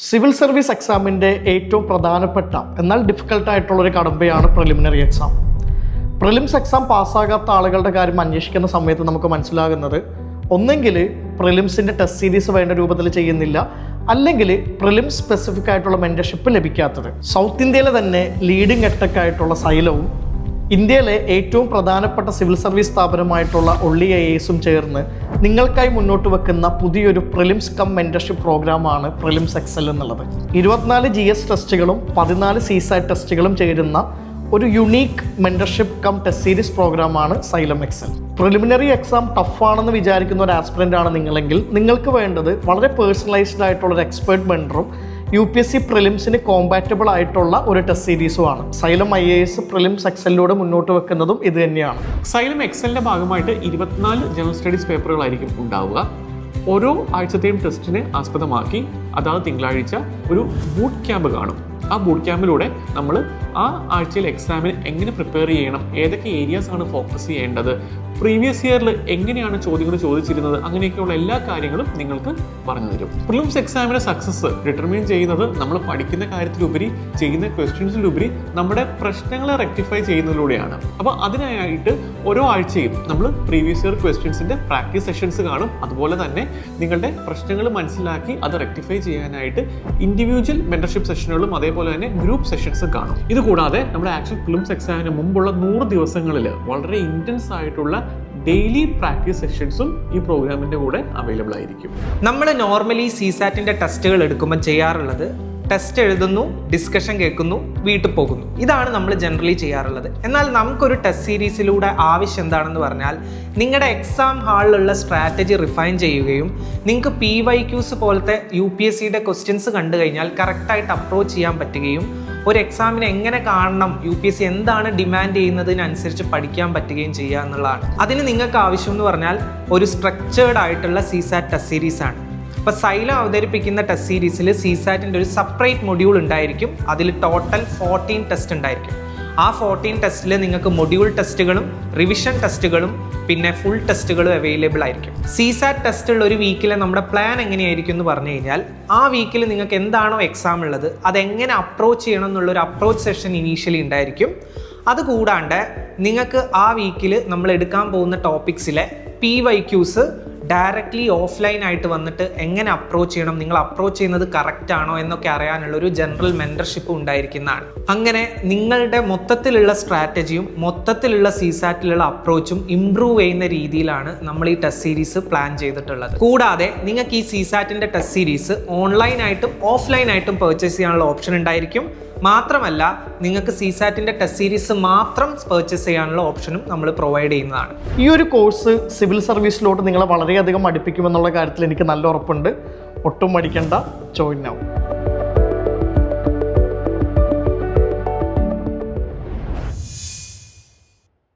Civil service എക്സാമിൻ്റെ ഏറ്റവും പ്രധാനപ്പെട്ട എന്നാൽ ഡിഫിക്കൽട്ടായിട്ടുള്ളൊരു കടമ്പയാണ് പ്രിലിമിനറി എക്സാം. പ്രിലിംസ് എക്സാം പാസ്സാകാത്ത ആളുകളുടെ കാര്യം അന്വേഷിക്കുന്ന സമയത്ത് നമുക്ക് മനസ്സിലാകുന്നത് ഒന്നെങ്കിൽ പ്രിലിംസിൻ്റെ ടെസ്റ്റ് സീരീസ് വേണ്ട രൂപത്തിൽ ചെയ്യുന്നില്ല, അല്ലെങ്കിൽ പ്രിലിംസ് സ്പെസിഫിക് ആയിട്ടുള്ള മെൻറ്റർഷിപ്പ് ലഭിക്കാത്തത്. സൗത്ത് ഇന്ത്യയിലെ തന്നെ ലീഡിംഗ് എഡ്ടെക് ആയിട്ടുള്ള സൈലവും ഇന്ത്യയിലെ ഏറ്റവും പ്രധാനപ്പെട്ട സിവിൽ സർവീസ് സ്ഥാപനമായിട്ടുള്ള ഒള്ളി IASഉം ചേർന്ന് നിങ്ങൾക്കായി മുന്നോട്ട് വെക്കുന്ന പുതിയൊരു പ്രിലിംസ് കം മെൻറ്റർഷിപ്പ് പ്രോഗ്രാമാണ് പ്രിലിംസ് എക്സൽ എന്നുള്ളത്. 24 GS ടെസ്റ്റുകളും 14 CSAT ടെസ്റ്റുകളും ചേരുന്ന ഒരു unique mentorship cum test series പ്രോഗ്രാമാണ് സൈലം എക്സൽ. പ്രിലിമിനറി എക്സാം ടഫാണെന്ന് വിചാരിക്കുന്ന ഒരു ആസ്പിറൻ്റ് ആണ് നിങ്ങളെങ്കിൽ നിങ്ങൾക്ക് വേണ്ടത് വളരെ പേഴ്സണലൈസ്ഡ് ആയിട്ടുള്ള ഒരു എക്സ്പേർട്ട് മെൻറ്ററും UPSC പ്രിലിംസിന് കോമ്പാറ്റബിൾ ആയിട്ടുള്ള ഒരു ടെസ്റ്റ് സീരീസുമാണ്. സൈലം IAS പ്രിലിംസ് എക്സലിലൂടെ മുന്നോട്ട് വെക്കുന്നതും ഇത് തന്നെയാണ്. സൈലം എക്സലിൻ്റെ ഭാഗമായിട്ട് 24 ജനറൽ സ്റ്റഡീസ് പേപ്പറുകളായിരിക്കും ഉണ്ടാവുക. ഓരോ ആഴ്ചത്തെയും ടെസ്റ്റിനെ ആസ്പദമാക്കി അതാത് തിങ്കളാഴ്ച ഒരു ബൂട്ട് ക്യാമ്പ് കാണും. ആ ബൂട്ട് ക്യാമ്പിലൂടെ നമ്മൾ ആ ആഴ്ചയിൽ എക്സാമിന് എങ്ങനെ പ്രിപ്പയർ ചെയ്യണം, ഏതൊക്കെ ഏരിയാസ് ആണ് ഫോക്കസ് ചെയ്യേണ്ടത്, പ്രീവിയസ് ഇയറിൽ എങ്ങനെയാണ് ചോദ്യങ്ങൾ ചോദിച്ചിരുന്നത്, അങ്ങനെയൊക്കെയുള്ള എല്ലാ കാര്യങ്ങളും നിങ്ങൾക്ക് പറഞ്ഞു തരും. പ്രിലിംസ് എക്സാമിൻ്റെ സക്സസ് ഡിറ്റർമിൻ ചെയ്യുന്നത് നമ്മൾ പഠിക്കുന്ന കാര്യത്തിലുപരി ചെയ്യുന്ന ക്വസ്റ്റ്യൻസിലുപരി നമ്മുടെ പ്രശ്നങ്ങളെ റെക്ടിഫൈ ചെയ്യുന്നതിലൂടെയാണ്. അപ്പോൾ അതിനായിട്ട് ഓരോ ആഴ്ചയും നമ്മൾ പ്രീവിയസ് ഇയർ ക്വസ്റ്റ്യൻസിൻ്റെ പ്രാക്ടീസ് സെഷൻസ് കാണും. അതുപോലെ തന്നെ നിങ്ങളുടെ പ്രശ്നങ്ങൾ മനസ്സിലാക്കി അത് റെക്ടിഫൈ ചെയ്യാനായിട്ട് ഇൻഡിവിജ്വൽ മെൻറ്റർഷിപ്പ് സെഷനുകളും അതേപോലെ തന്നെ ഗ്രൂപ്പ് സെഷൻസും കാണും. ഇതുകൂടാതെ നമ്മുടെ ആക്ച്വൽ പ്രിലിംസ് എക്സാമിന് മുമ്പുള്ള 100 ദിവസങ്ങളിൽ വളരെ ഇൻറ്റൻസ് ആയിട്ടുള്ള ഡെയിലി പ്രാക്ടീസ് സെഷൻസും ഈ പ്രോഗ്രാമിൻ്റെ കൂടെ അവൈലബിൾ ആയിരിക്കും. നമ്മൾ നോർമലി CSATൻ്റെ ടെസ്റ്റുകൾ എടുക്കുമ്പോൾ ചെയ്യാറുള്ളത് ടെസ്റ്റ് എഴുതുന്നു, ഡിസ്കഷൻ കേൾക്കുന്നു, വീട്ടിൽ പോകുന്നു. ഇതാണ് നമ്മൾ ജനറലി ചെയ്യാറുള്ളത്. എന്നാൽ നമുക്കൊരു ടെസ്റ്റ് സീരീസിലൂടെ ആവശ്യം എന്താണെന്ന് പറഞ്ഞാൽ നിങ്ങളുടെ എക്സാം ഹാളിലുള്ള സ്ട്രാറ്റജി റിഫൈൻ ചെയ്യുകയും നിങ്ങൾക്ക് PYQs പോലത്തെ UPSCയുടെ ക്വസ്റ്റ്യൻസ് കണ്ടു കഴിഞ്ഞാൽ കറക്റ്റായിട്ട് അപ്രോച്ച് ചെയ്യാൻ പറ്റുകയും ഒരു എക്സാമിന് എങ്ങനെ കാണണം, UPSC എന്താണ് ഡിമാൻഡ് ചെയ്യുന്നതിനനുസരിച്ച് പഠിക്കാൻ പറ്റുകയും ചെയ്യുക എന്നുള്ളതാണ്. അതിന് നിങ്ങൾക്ക് ആവശ്യം എന്ന് പറഞ്ഞാൽ ഒരു സ്ട്രക്ചേർഡ് ആയിട്ടുള്ള CSAT ടെസ്റ്റ് സീരീസ് ആണ്. അപ്പോൾ സൈലം അവതരിപ്പിക്കുന്ന ടെസ്റ്റ് സീരീസിൽ CSATൻ്റെ ഒരു സെപ്പറേറ്റ് മൊഡ്യൂൾ ഉണ്ടായിരിക്കും. അതിൽ ടോട്ടൽ 14 ടെസ്റ്റ് ഉണ്ടായിരിക്കും. ആ 14 ടെസ്റ്റിൽ നിങ്ങൾക്ക് മൊഡ്യൂൾ ടെസ്റ്റുകളും റിവിഷൻ ടെസ്റ്റുകളും പിന്നെ ഫുൾ ടെസ്റ്റുകളും അവൈലബിൾ ആയിരിക്കും. CSAT ടെസ്റ്റുള്ള ഒരു വീക്കിലെ നമ്മുടെ പ്ലാൻ എങ്ങനെയായിരിക്കും എന്ന് പറഞ്ഞു കഴിഞ്ഞാൽ ആ വീക്കിൽ നിങ്ങൾക്ക് എന്താണോ എക്സാം ഉള്ളത് അതെങ്ങനെ അപ്രോച്ച് ചെയ്യണം എന്നുള്ളൊരു അപ്രോച്ച് സെഷൻ ഇനീഷ്യലി ഉണ്ടായിരിക്കും. അതുകൂടാണ്ട് നിങ്ങൾക്ക് ആ വീക്കിൽ നമ്മൾ എടുക്കാൻ പോകുന്ന ടോപ്പിക്സിലെ PYQs ഡയറക്റ്റ്ലി ഓഫ്ലൈൻ ആയിട്ട് വന്നിട്ട് എങ്ങനെ അപ്രോച്ച് ചെയ്യണം, നിങ്ങൾ അപ്രോച്ച് ചെയ്യുന്നത് കറക്റ്റ് ആണോ എന്നൊക്കെ അറിയാനുള്ള ഒരു ജനറൽ മെൻറ്റർഷിപ്പ് ഉണ്ടായിരിക്കുന്നതാണ്. അങ്ങനെ നിങ്ങളുടെ മൊത്തത്തിലുള്ള സ്ട്രാറ്റജിയും മൊത്തത്തിലുള്ള CSATലുള്ള അപ്രോച്ചും ഇംപ്രൂവ് ചെയ്യുന്ന രീതിയിലാണ് നമ്മൾ ഈ ടെസ്റ്റ് സീരീസ് പ്ലാൻ ചെയ്തിട്ടുള്ളത്. കൂടാതെ നിങ്ങൾക്ക് ഈ CSATൻ്റെ ടെസ്റ്റ് സീരീസ് ഓൺലൈനായിട്ടും ഓഫ്ലൈനായിട്ടും പർച്ചേസ് ചെയ്യാനുള്ള ഓപ്ഷൻ ഉണ്ടായിരിക്കും. മാത്രമല്ല നിങ്ങൾക്ക് CSATൻ്റെ ടെസ്റ്റ് സീരീസ് മാത്രം പർച്ചേസ് ചെയ്യാനുള്ള ഓപ്ഷനും നമ്മൾ പ്രൊവൈഡ് ചെയ്യുന്നതാണ്. ഈ ഒരു കോഴ്സ് സിവിൽ സർവീസിലോട്ട് നിങ്ങളെ വളരെയധികം അടുപ്പിക്കുമെന്നുള്ള കാര്യത്തിൽ എനിക്ക് നല്ല ഉറപ്പുണ്ട്. ഒട്ടും മടിക്കേണ്ട, ജോയിൻ ആവും.